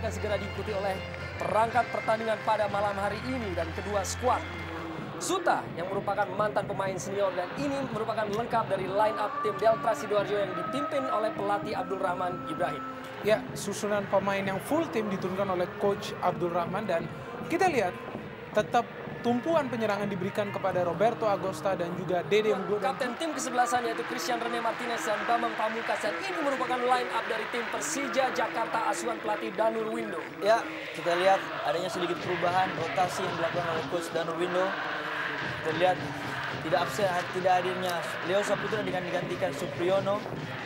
akan segera diikuti oleh perangkat pertandingan pada malam hari ini dan kedua skuad. Suta yang merupakan mantan pemain senior dan ini merupakan lengkap dari line up tim Delta Sidoarjo yang dipimpin oleh pelatih Abdul Rahman Ibrahim. Ya, susunan pemain yang full tim diturunkan oleh Coach Abdul Rahman dan kita lihat tetap tumpuan penyerangan diberikan kepada Roberto Agosta dan juga Dede Hugo. Kapten tim kesebelasan yaitu Christian Rene Martinez dan Bambang Pamungkas, dan ini merupakan line up dari tim Persija Jakarta asuhan pelatih Danur Windo. Ya, kita lihat adanya sedikit perubahan rotasi yang dilakukan oleh Coach Danur Windo. Kita lihat tidak hadirnya Leo Saputra dengan digantikan Supriyono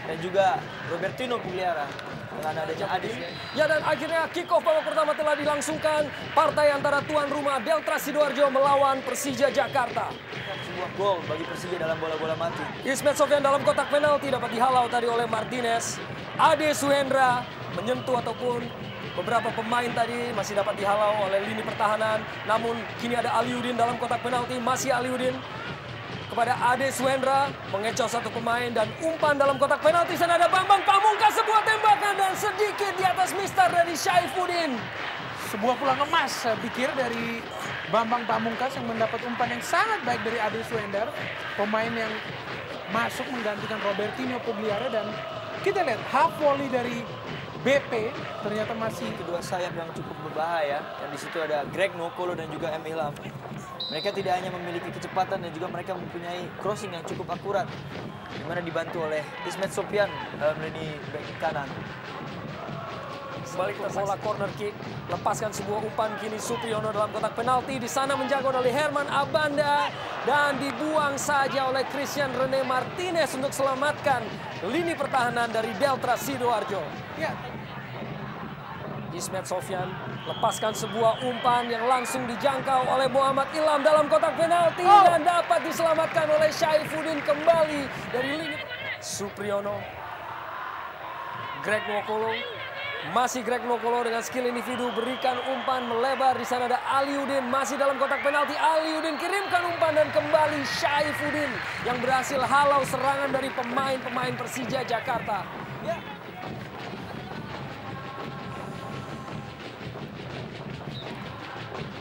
dan juga Robertino Pugliara dengan adanya Adin. Ya, dan akhirnya kick off babak pertama telah dilangsungkan. Partai antara tuan rumah Delta Sidoarjo melawan Persija Jakarta. Sebuah gol bagi Persija dalam bola-bola mati. Ismet Sofyan dalam kotak penalti dapat dihalau tadi oleh Martinez. Ade Suhendra menyentuh ataupun beberapa pemain tadi masih dapat dihalau oleh lini pertahanan. Namun kini ada Aliudin dalam kotak penalti, masih Aliudin kepada Ade Suhendra, mengecoh satu pemain dan umpan dalam kotak penalti. Sana ada Bambang Pamungkas, sebuah tembakan dan sedikit di atas mistar dari Syaifuddin. Sebuah pulang emas saya pikir dari Bambang Pamungkas yang mendapat umpan yang sangat baik dari Ade Suhendra, pemain yang masuk menggantikan Robertino Pugliara. Dan kita lihat half volley dari BP ternyata masih kedua sayap yang cukup berbahaya. Dan di situ ada Greg Nokolo dan juga M. Ilham. Mereka tidak hanya memiliki kecepatan dan juga mereka mempunyai crossing yang cukup akurat, di mana dibantu oleh Ismet Sofyan dalam lini bek kanan. Balik ke bola corner kick, lepaskan sebuah umpan kini Supriyono dalam kotak penalti. Di sana menjaga oleh Herman Abanda dan dibuang saja oleh Christian Rene Martinez untuk selamatkan lini pertahanan dari Delta Sidoarjo. ya. Ismet Sofyan lepaskan sebuah umpan yang langsung dijangkau oleh Muhammad Ilham dalam kotak penalti dan dapat diselamatkan oleh Syaifuddin kembali dari lini. Supriyono, Greg Nokolo, masih Greg Nokolo dengan skill individu berikan umpan melebar. Di sana ada Aliudin masih dalam kotak penalti. Aliudin kirimkan umpan dan kembali Syaifuddin yang berhasil halau serangan dari pemain-pemain Persija Jakarta. Ya.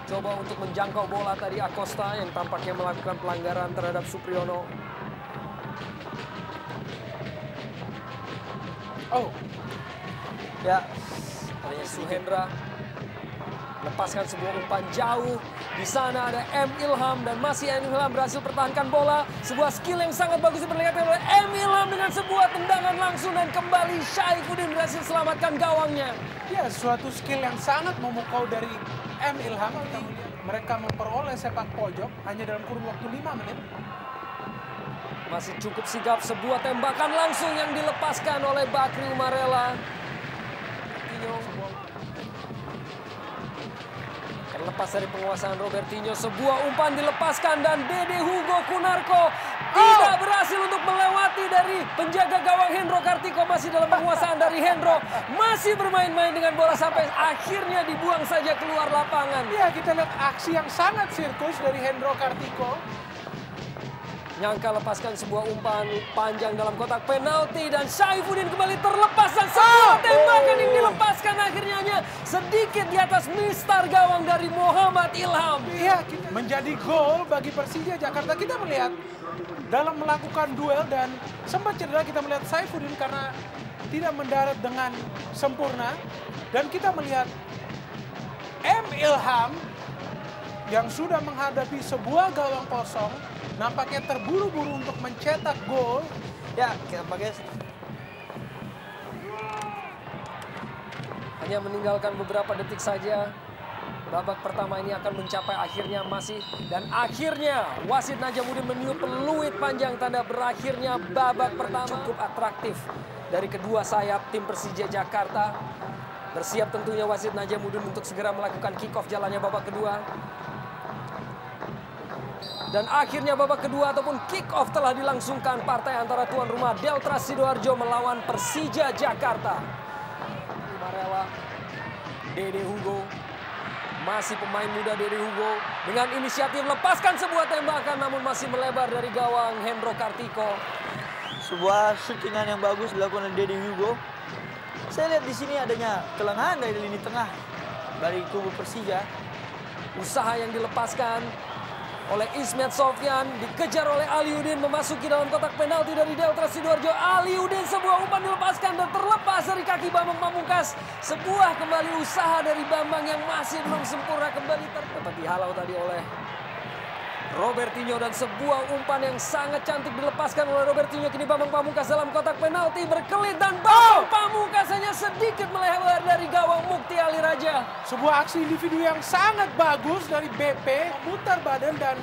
Coba untuk menjangkau bola tadi Acosta yang tampaknya melakukan pelanggaran terhadap Supriyono. Ya, Adanya Suhendra lepaskan sebuah umpan jauh. Di sana ada M. Ilham dan masih M. Ilham berhasil pertahankan bola. Sebuah skill yang sangat bagus diperlihatkan oleh M. Ilham dengan sebuah tendangan langsung dan kembali Syaifuddin berhasil selamatkan gawangnya. Ya, suatu skill yang sangat memukau dari M. Ilham. Mereka memperoleh sepak pojok hanya dalam kurun waktu 5 menit. Masih cukup sigap, sebuah tembakan langsung yang dilepaskan oleh Bakri Umarela. Terlepas dari penguasaan Robertino, sebuah umpan dilepaskan dan Dede Hugo Kunarko tidak berhasil untuk melewati dari penjaga gawang Hendro Kartiko. Masih dalam penguasaan dari Hendro, masih bermain-main dengan bola sampai akhirnya dibuang saja keluar lapangan. Ya, kita lihat aksi yang sangat sirkus dari Hendro Kartiko. Nyangka lepaskan sebuah umpan panjang dalam kotak penalti dan Syaifuddin kembali terlepas dan sebuah tembakan yang dilepaskan akhirnya hanya sedikit di atas mistar gawang dari Muhammad Ilham. Iya, menjadi gol bagi Persija Jakarta. Kita melihat dalam melakukan duel dan sempat cedera, kita melihat Syaifuddin karena tidak mendarat dengan sempurna. Dan kita melihat M. Ilham yang sudah menghadapi sebuah gawang kosong, nampaknya terburu-buru untuk mencetak gol. Ya, kita pakai hanya meninggalkan beberapa detik saja. Babak pertama ini akan mencapai akhirnya masih. Dan akhirnya wasit Najamuddin meniup peluit panjang tanda berakhirnya babak pertama. Cukup atraktif dari kedua sayap tim Persija Jakarta. Bersiap tentunya wasit Najamuddin untuk segera melakukan kick off jalannya babak kedua. Dan akhirnya babak kedua ataupun kick off telah dilangsungkan. Partai antara tuan rumah Delta Sidoarjo melawan Persija Jakarta. Umarela, Dede Hugo, masih pemain muda Dede Hugo dengan inisiatif lepaskan sebuah tembakan namun masih melebar dari gawang Hendro Kartiko. sebuah shootingan yang bagus dilakukan oleh Dede Hugo. saya lihat di sini adanya kelengahan dari lini tengah dari kubu Persija. Usaha yang dilepaskan oleh Ismet Sofyan, dikejar oleh Aliudin, memasuki dalam kotak penalti dari Delta Sidoarjo. Aliudin, sebuah umpan dilepaskan dan terlepas dari kaki Bambang Pamungkas. Sebuah kembali usaha dari Bambang yang masih belum sempurna, kembali dapat dihalau tadi oleh Robertinho, dan sebuah umpan yang sangat cantik dilepaskan oleh Robertinho. Kini Bambang Pamungkas dalam kotak penalti berkelit dan Bambang Pamungkas hanya sedikit melebar dari gawang Mukti Ali Raja. Sebuah aksi individu yang sangat bagus dari BP, memutar badan dan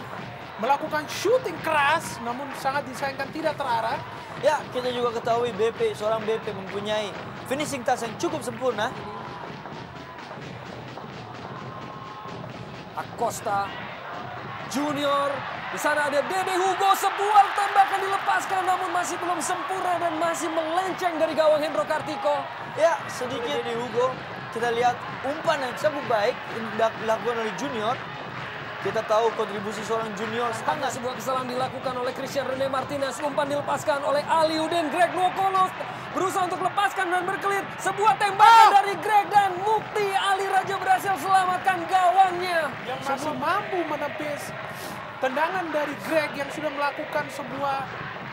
melakukan shooting keras, namun sangat disayangkan tidak terarah. Ya, kita juga ketahui seorang BP mempunyai finishing touch yang cukup sempurna. Acosta Junior, di sana ada Dede Hugo, sebuah tembakan dilepaskan namun masih belum sempurna dan masih melenceng dari gawang Hendro Kartiko. Ya, sedikit Dede Hugo. Kita lihat umpan yang cukup baik dilakukan oleh Junior. Kita tahu kontribusi seorang Junior Sangat sebuah kesalahan dilakukan oleh Christian Rene Martinez. Umpan dilepaskan oleh Aliudin. Greg Nwokolo berusaha untuk lepaskan dan berkelit. Sebuah tembakan dari Greg dan Mukti Ali Raja berhasil selamatkan gawangnya. Yang masih mampu menepis tendangan dari Greg yang sudah melakukan sebuah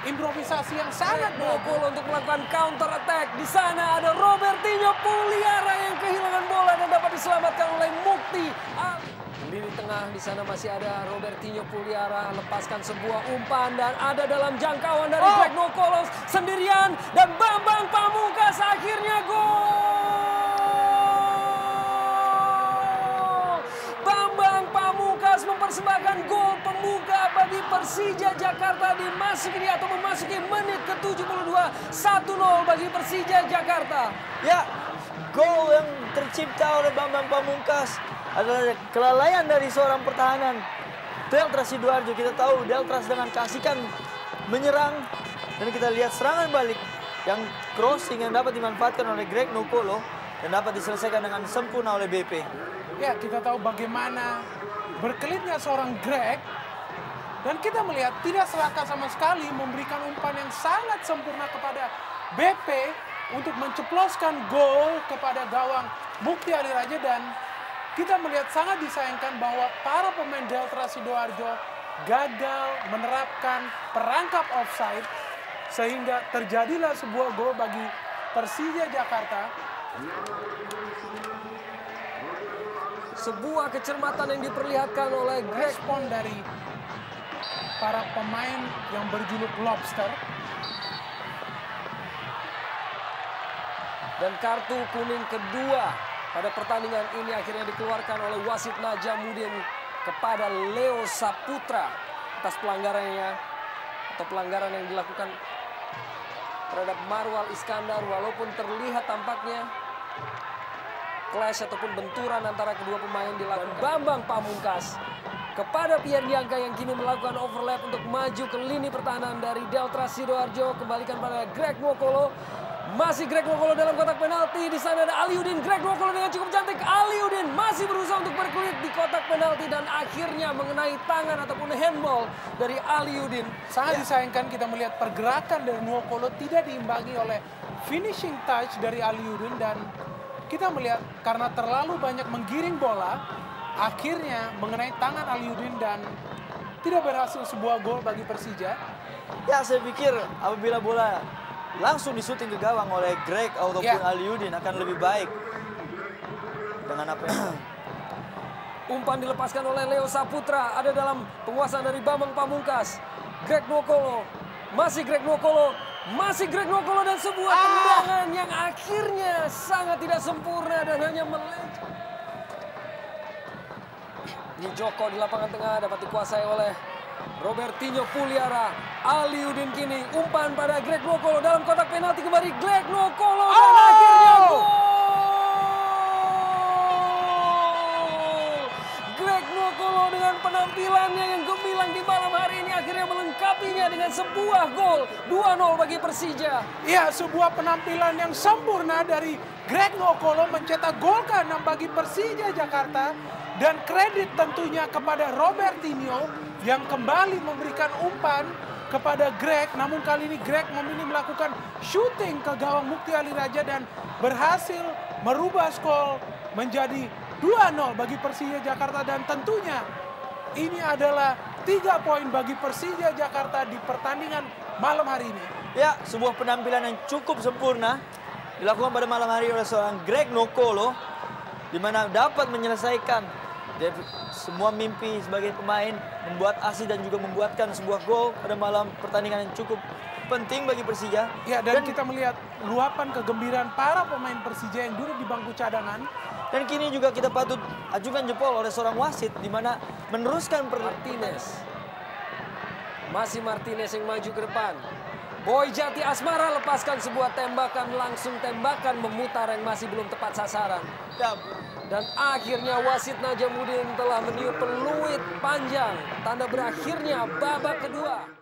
improvisasi yang sangat Nwokolo untuk melakukan counter attack. Di sana ada Robertinho Puliara yang kehilangan bola dan dapat diselamatkan oleh Mukti. Lini tengah di sana masih ada Robertinho Puliara, lepaskan sebuah umpan dan ada dalam jangkauan dari Greg Nwokolo sendirian dan Bambang Pamungkas akhirnya gol. Bambang Pamungkas mempersembahkan gol pembuka bagi Persija Jakarta memasuki menit ke-72, 1-0 bagi Persija Jakarta. Ya, gol yang tercipta oleh Bambang Pamungkas adalah kelalaian dari seorang pertahanan Delta Sidoarjo. Kita tahu Delta dengan keasikan menyerang dan kita lihat serangan balik yang crossing yang dapat dimanfaatkan oleh Greg Nwokolo dan dapat diselesaikan dengan sempurna oleh BP. Ya, kita tahu bagaimana berkelitnya seorang Greg dan kita melihat tidak serakah sama sekali memberikan umpan yang sangat sempurna kepada BP untuk menceploskan gol kepada gawang Mukti Ali Raja. Dan kita melihat sangat disayangkan bahwa para pemain Delta Sidoarjo gagal menerapkan perangkap offside sehingga terjadilah sebuah gol bagi Persija Jakarta. Sebuah kecermatan yang diperlihatkan oleh Greg. Respon dari para pemain yang berjuluk Lobster. Dan kartu kuning kedua pada pertandingan ini akhirnya dikeluarkan oleh wasit Najamuddin kepada Leo Saputra atas pelanggarannya atau pelanggaran yang dilakukan terhadap Marwal Iskandar. Walaupun terlihat tampaknya clash ataupun benturan antara kedua pemain dilakukan. Bambang Pamungkas kepada Pierre Diangka yang kini melakukan overlap untuk maju ke lini pertahanan dari Delta Sidoarjo, kembalikan pada Greg Nwokolo. Masih Greg Nwokolo dalam kotak penalti. Di sana ada Aliudin. Greg Nwokolo dengan cukup cantik. Aliudin masih berusaha untuk berkelit di kotak penalti dan akhirnya mengenai tangan ataupun handball dari Aliudin. Sangat disayangkan kita melihat pergerakan dari Nwokolo tidak diimbangi oleh finishing touch dari Aliudin, dan kita melihat karena terlalu banyak menggiring bola akhirnya mengenai tangan Aliudin dan tidak berhasil sebuah gol bagi Persija. Ya, saya pikir apabila bola langsung disuting ke gawang oleh Greg ataupun Aliudin akan lebih baik dengan apa yang umpan dilepaskan oleh Leo Saputra, ada dalam penguasaan dari Bambang Pamungkas. Greg Nwokolo, masih Greg Nwokolo, masih Greg Nwokolo dan sebuah tendangan yang akhirnya sangat tidak sempurna dan hanya melenceng. Ini Joko di lapangan tengah dapat dikuasai oleh Robertinho Puliara. Aliudin kini umpan pada Greg Nwokolo dalam kotak penalti, kembali Greg Nwokolo dan akhirnya gol. Greg Nwokolo dengan penampilannya yang gemilang di malam hari ini akhirnya melengkapinya dengan sebuah gol. 2-0 bagi Persija. Ya, sebuah penampilan yang sempurna dari Greg Nwokolo mencetak gol ke-6 bagi Persija Jakarta. Dan kredit tentunya kepada Robertinho yang kembali memberikan umpan kepada Greg, namun kali ini Greg memilih melakukan shooting ke gawang Mukti Ali Raja dan berhasil merubah skor menjadi 2-0 bagi Persija Jakarta, dan tentunya ini adalah 3 poin bagi Persija Jakarta di pertandingan malam hari ini. Ya, sebuah penampilan yang cukup sempurna dilakukan pada malam hari oleh seorang Greg Nokolo, di mana dapat menyelesaikan semua mimpi sebagai pemain, membuat asis dan juga membuatkan sebuah gol pada malam pertandingan yang cukup penting bagi Persija. Ya, dan kita melihat luapan kegembiraan para pemain Persija yang duduk di bangku cadangan. Dan kini juga kita patut ajukan jempol oleh seorang wasit, di mana meneruskan Martinez. Masih Martinez yang maju ke depan. Boy Jati Asmara lepaskan sebuah tembakan, langsung tembakan memutar yang masih belum tepat sasaran. Dan akhirnya wasit Najamuddin telah meniup peluit panjang, tanda berakhirnya babak kedua.